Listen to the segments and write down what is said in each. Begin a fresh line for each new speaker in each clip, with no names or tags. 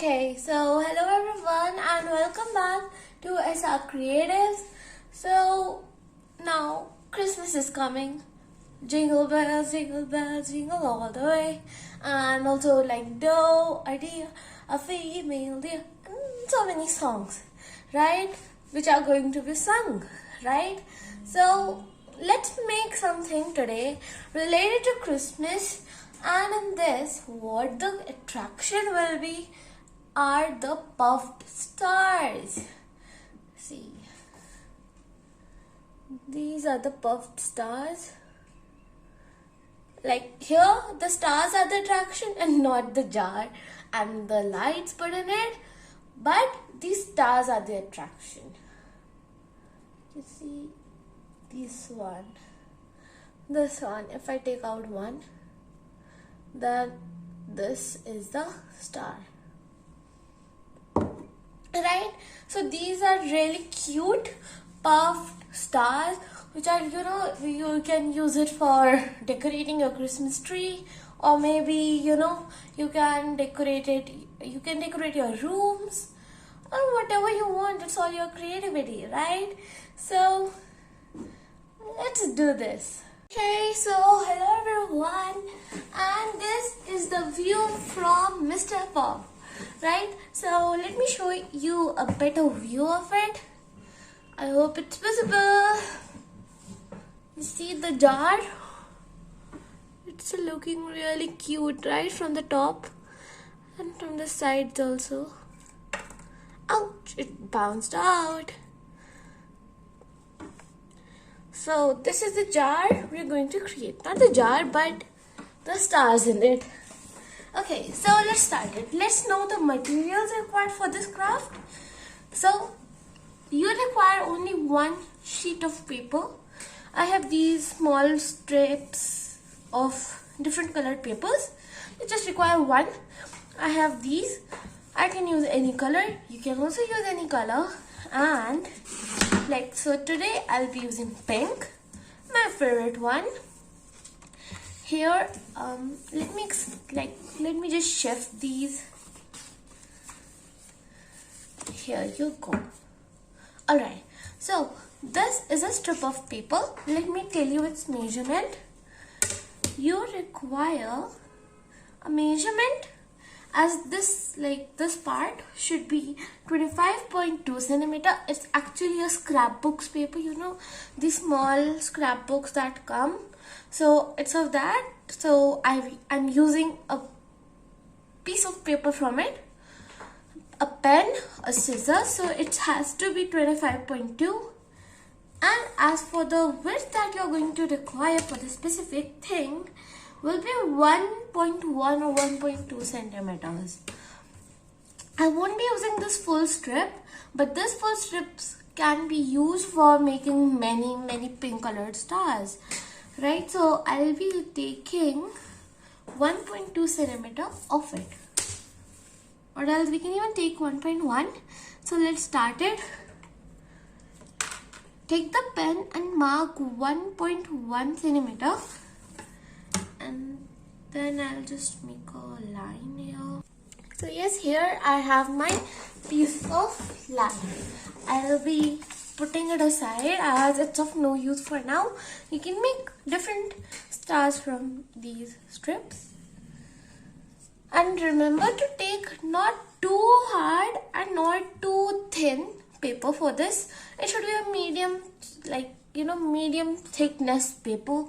Okay, so hello everyone and welcome back to Essaar Creatives. So now Christmas is coming. Jingle bells, jingle all the way. And also like doe, a deer, a female deer, and so many songs, right? Which are going to be sung, right? So let's make something today related to Christmas. And in this, what the attraction will be are the puffed stars. See, these are the puffed stars. Like here, the stars are the attraction and not the jar and the lights put in it. But these stars are the attraction. You see, this one. If I take out one, then this is the star, right? So these are really cute puffed stars, which are, you can use it for decorating your Christmas tree, or maybe you can decorate your rooms or whatever you want. It's all your creativity, right? So let's do this. Okay, so hello everyone, and this is the view from Mr. Pop, right? So let me show you a better view of it. I hope it's visible. You see the jar? It's looking really cute, right? From the top and from the sides also. Ouch, it bounced out. So this is the jar we're going to create. Not the jar, but the stars in it. Okay, so let's start it. Let's know the materials required for this craft. So you require only one sheet of paper. I have these small strips of different colored papers. You just require one. I have these. I can use any color. You can also use any color. And so today I'll be using pink, my favorite one. Here, let me just shift these. Here you go. Alright, so this is a strip of paper. Let me tell you its measurement. You require a measurement as this part should be 25.2 centimeter. It's actually a scrapbooks paper, these small scrapbooks that come. So it's of that. So I'm using a piece of paper from it, a pen, a scissors. So it has to be 25.2. And as for the width that you're going to require for the specific thing, will be 1.1 or 1.2 centimeters. I won't be using this full strip, but this full strips can be used for making many pink colored stars, right? So I'll be taking 1.2 centimeter of it, or else we can even take 1.1. So let's start it. Take the pen and mark 1.1 centimeter. And then I'll just make a line here. So yes, here I have my piece of line. I'll be putting it aside as it's of no use for now. You can make different stars from these strips. And remember to take not too hard and not too thin paper for this. It should be a medium, medium thickness paper.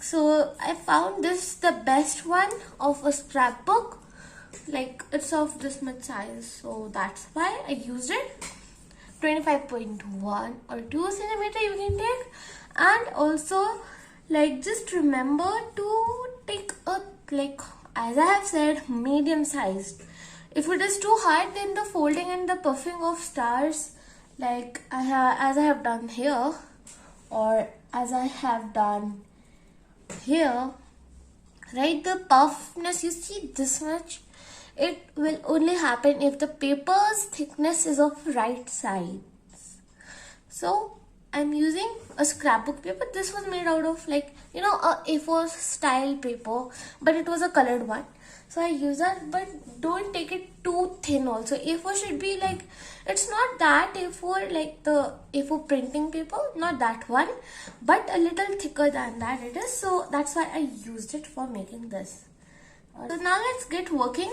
So I found this the best one of a scrapbook. It's of this much size, so that's why I used it. 25.1 or 2 centimeter you can take. And also just remember to take as I have said, medium sized. If it is too hard, then the folding and the puffing of stars, as I have done here, or as I have done here, right, the puffness, you see this much, it will only happen if the paper's thickness is of right size. So I'm using a scrapbook paper. This was made out of a A4 style paper, but it was a colored one. So I use that, but don't take it too thin also. A4 should be like, it's not that A4 like the A4 printing paper, not that one, but a little thicker than that it is. So that's why I used it for making this. So now let's get working.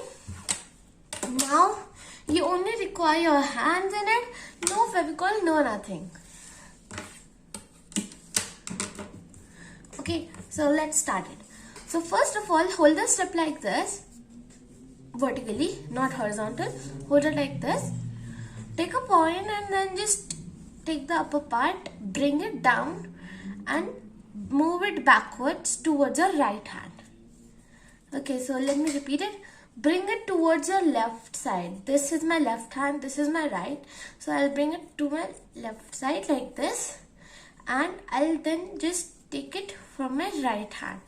Now you only require your hands in it, no Fevicol, no nothing. Okay, so let's start it. So first of all, hold the strip like this, vertically, not horizontal. Hold it like this. Take a point and then just take the upper part, bring it down and move it backwards towards your right hand. Okay, so let me repeat it. Bring it towards your left side. This is my left hand, this is my right. So I'll bring it to my left side like this, and I'll then just take it from my right hand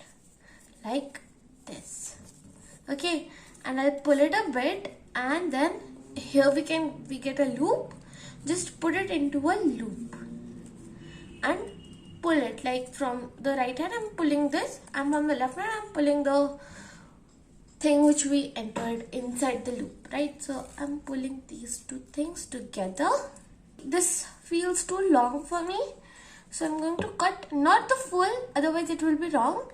like this. Okay, and I'll pull it a bit, and then here we get a loop. Just put it into a loop and pull it, like from the right hand I'm pulling this, and from the left hand I'm pulling the thing which we entered inside the loop, right? So I'm pulling these two things together. This feels too long for me, so I'm going to cut not the full, otherwise it will be wrong,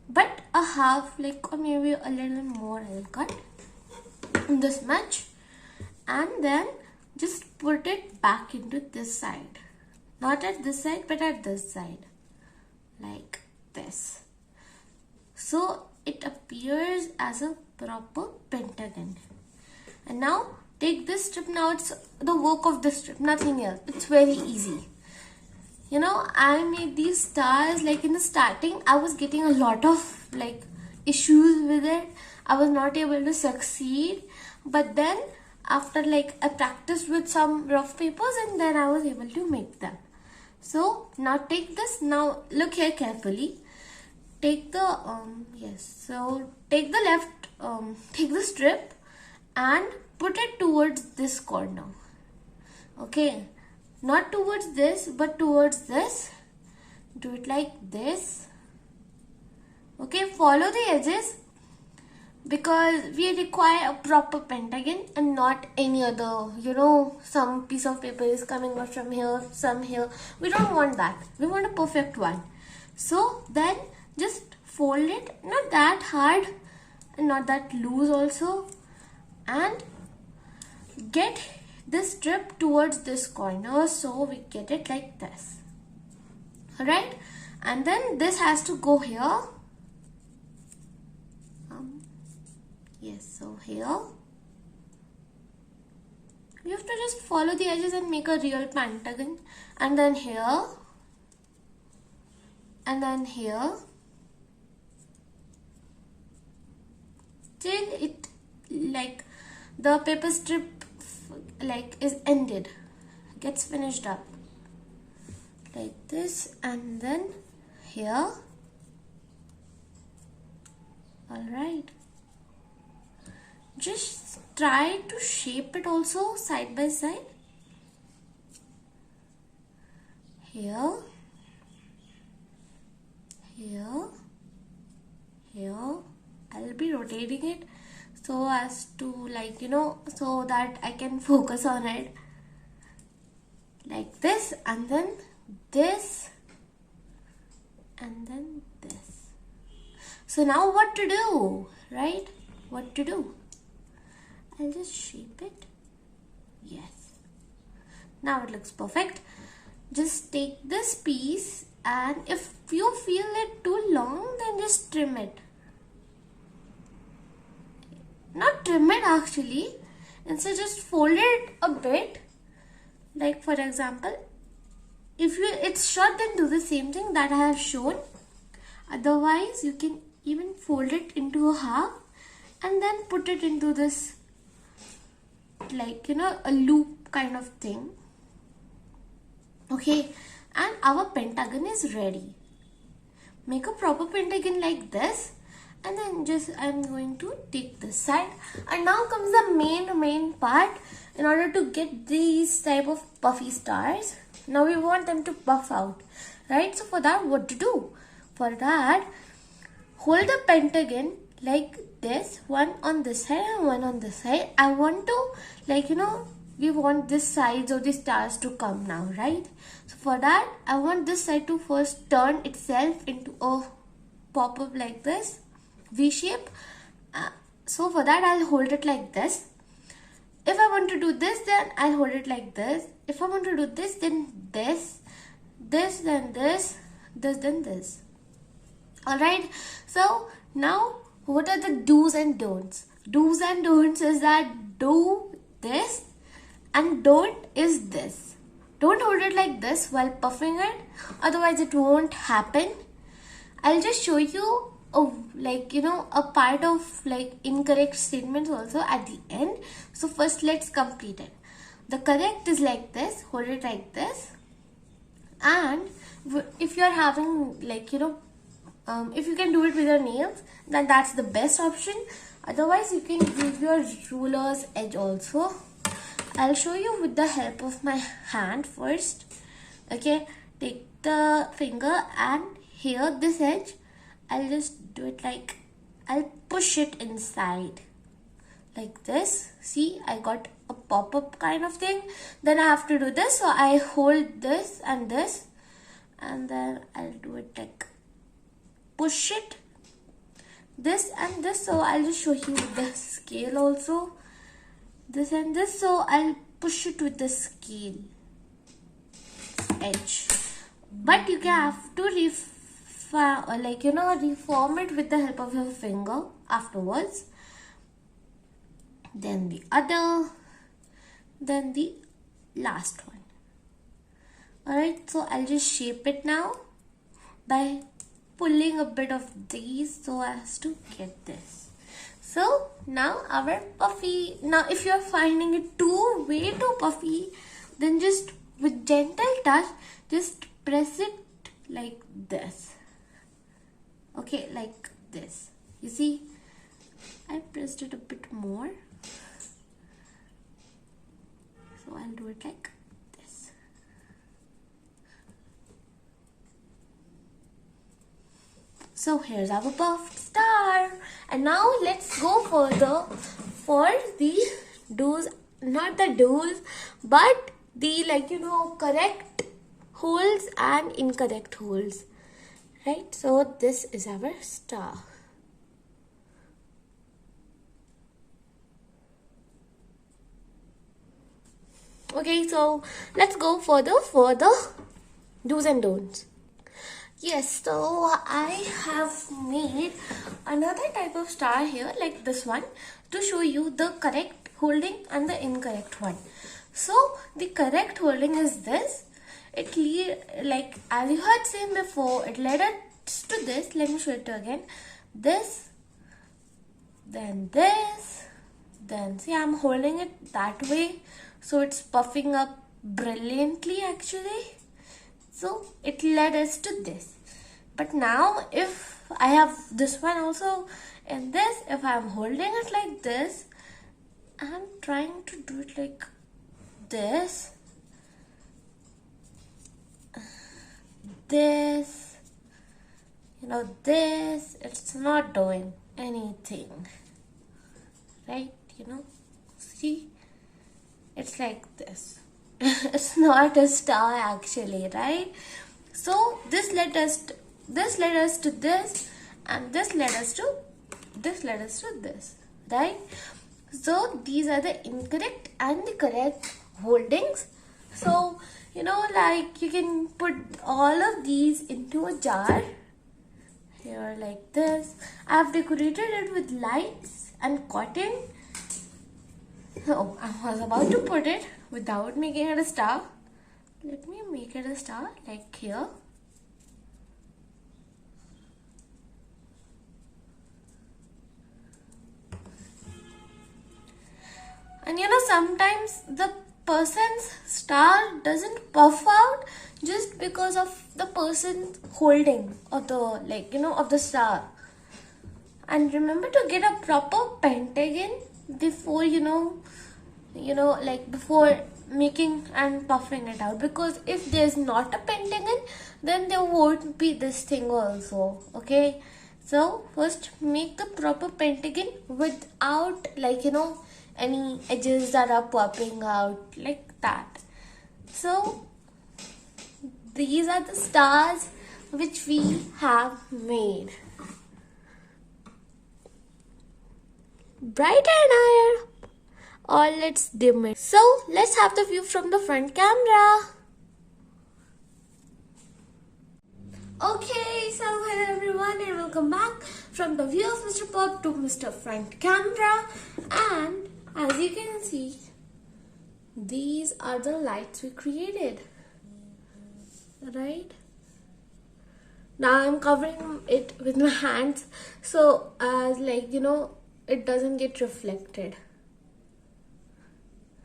but a half, like, or maybe a little more I'll cut, this much, and then just put it back into this side, not at this side but at this side, like this. So it appears as a proper pentagon. And now take this strip. Now it's the work of the strip, nothing else. It's very easy. You know, I made these stars, like in the starting I was getting a lot of like issues with it. I was not able to succeed, but then after like I practiced with some rough papers, and then I was able to make them. So now take this. Now look here carefully. Take the take the left, take the strip and put it towards this corner. Okay, not towards this but towards this. Do it like this. Okay, follow the edges, because we require a proper pentagon and not any other, you know, some piece of paper is coming out from here, some here. We don't want that. We want a perfect one. So then just fold it, not that hard and not that loose also, and get this strip towards this corner, so we get it like this. Alright, and then this has to go here. Yes, so here you have to just follow the edges and make a real pentagon, and then here, and then here, till it like the paper strip like is ended, gets finished up like this, and then here. Alright, just try to shape it also side by side. Here, here, here. I'll be rotating it so as to, like, you know, so that I can focus on it like this, and then this, and then this. So now what to do, right? What to do? I'll just shape it. Yes. Now it looks perfect. Just take this piece, and if you feel it too long, then just trim it. Not trim it actually. Instead just fold it a bit. Like for example, if it's short, then do the same thing that I have shown. Otherwise, you can even fold it into a half and then put it into this, like, you know, a loop kind of thing. Okay, and our pentagon is ready. Make a proper pentagon like this, and then just I'm going to take this side. And now comes the main part. In order to get these type of puffy stars, now we want them to puff out, right? So for that, what to do? For that, hold the pentagon, like this, one on this side and one on this side. I want to, like, we want this sides of the stars to come now, right? So for that, I want this side to first turn itself into a pop-up like this, V shape. So for that, I'll hold it like this. If I want to do this, then I'll hold it like this. If I want to do this, then this, then this, then this. Alright, so now what are the do's and don'ts? Do's and don'ts is that do this and don't is this. Don't hold it like this while puffing it, otherwise it won't happen. I'll just show you a part of like incorrect statements also at the end. So first let's complete it. The correct is like this, hold it like this. And if you're having if you can do it with your nails, then that's the best option. Otherwise, you can use your ruler's edge also. I'll show you with the help of my hand first. Okay, take the finger and here this edge, I'll just do it like, I'll push it inside like this. See, I got a pop-up kind of thing. Then I have to do this, so I hold this, and then I'll do it like push it, this and this. So I'll just show you with the scale also, this and this. So I'll push it with the scale edge, but you can have to reform it with the help of your finger afterwards. Then the other, then the last one. Alright, so I'll just shape it now by pulling a bit of these so as to get this. So now our puffy. Now if you are finding it way too puffy, then just with gentle touch, just press it like this. Okay, like this. You see, I pressed it a bit more. So I'll do it like this. So here's our puffed star. And now let's go further for the do's, not the do's, but the correct holes and incorrect holes. Right? So this is our star. Okay, so let's go for the do's and don'ts. Yes, so I have made another type of star here, like this one, to show you the correct holding and the incorrect one. So the correct holding is this. It as you had seen before, it led us to this. Let me show it again. This, then this, then see, I'm holding it that way, so it's puffing up brilliantly actually. So it led us to this. But now if I have this one also and this, if I'm holding it like this, I'm trying to do it like this, this, this, it's not doing anything, right? See, it's like this. It's not a star actually, right? So this led us to this, and this led us to this, right? So these are the incorrect and the correct holdings. So you can put all of these into a jar here like this. I have decorated it with lights and cotton. So I was about to put it without making it a star. Let me make it a star like here. And sometimes the person's star doesn't puff out just because of the person holding of the of the star. And remember to get a proper pentagon before before making and puffing it out, because if there's not a pentagon, then there won't be this thing also. Okay, So first make the proper pentagon without any edges that are popping out like that. So these are the stars which we have made. Bright and higher, or let's dim it. So let's have the view from the front camera. Okay, so hello everyone and welcome back from the view of Mr. Pop to Mr. Front Camera. And as you can see, these are the lights we created. Right? Now I'm covering it with my hands so as it doesn't get reflected.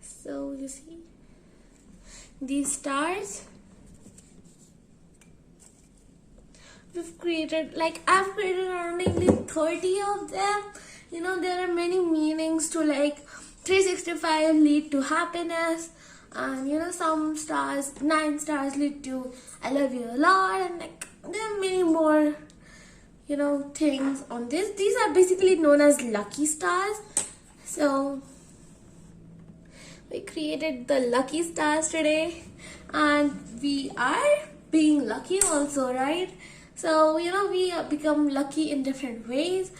So you see these stars we've created, I've created around 30 of them. There are many meanings to 365 lead to happiness, and some stars, 9 stars lead to I love you a lot, and there are many more things on this. These are basically known as lucky stars. So we created the lucky stars today, and we are being lucky also, right? So we become lucky in different ways.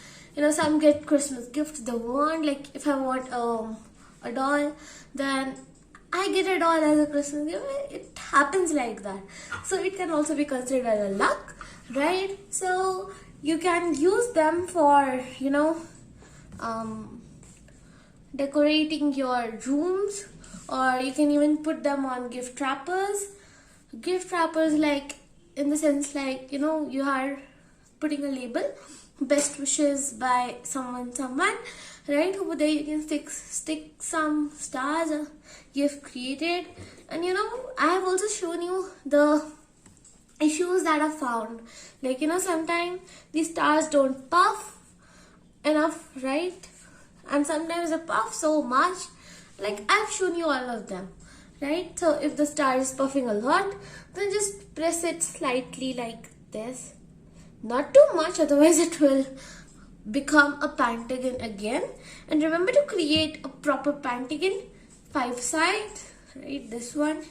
Some get Christmas gifts they want. Like if I want a doll, then I get a doll as a Christmas gift. It happens like that. So it can also be considered a luck, right? So you can use them for decorating your rooms, or you can even put them on gift wrappers. Gift wrappers, in the sense you are putting a label, best wishes by someone, right? Over there you can stick some stars you've created. And I have also shown you the issues that are found. Sometimes these stars don't puff enough, right? And sometimes they puff so much. I've shown you all of them, right? So if the star is puffing a lot, then just press it slightly like this. Not too much, otherwise it will become a pentagon again. And remember to create a proper pentagon, 5 sides, right? This one,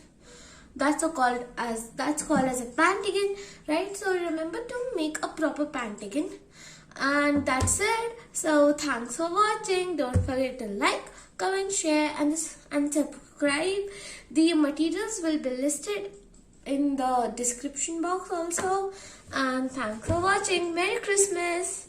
that's called as a pentagon, right? So remember to make a proper pentagon. And that's it. So thanks for watching. Don't forget to like, comment, share, and subscribe. The materials will be listed in the description box also. And thanks for watching. Merry Christmas.